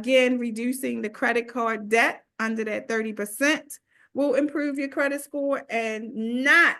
Again, reducing the credit card debt under that 30% will improve your credit score, and not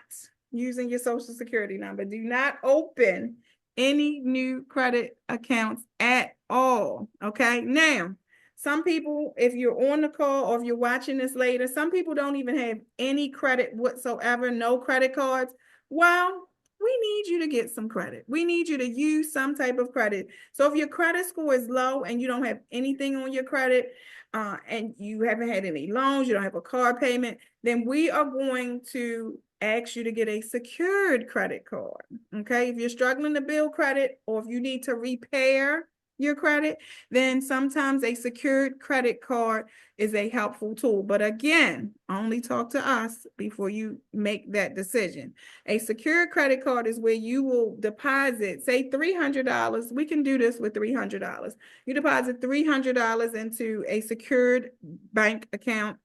using your social security number. Do not open any new credit accounts at all. Okay. Now, some people, if you're on the call or if you're watching this later, some people don't even have any credit whatsoever, no credit cards. Well, we need you to get some credit. We need you to use some type of credit. So if your credit score is low and you don't have anything on your credit, and you haven't had any loans, you don't have a car payment, then we are going to ask you to get a secured credit card. Okay. If you're struggling to build credit, or if you need to repair your credit, then sometimes a secured credit card is a helpful tool. But again, only talk to us before you make that decision. A secured credit card is where you will deposit, say $300. We can do this with $300. You deposit $300 into a secured bank account.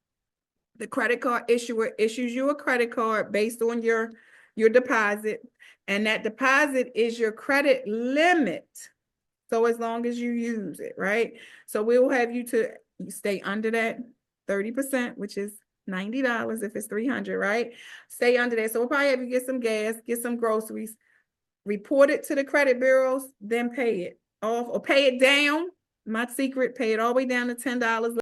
The credit card issuer issues you a credit card based on your deposit, and that deposit is your credit limit. So as long as you use it, right? So we will have you to stay under that 30%, which is $90 if it's 300, right? Stay under that. So we'll probably have you get some gas, get some groceries, report it to the credit bureaus, then pay it off or pay it down. My secret, pay it all the way down to $10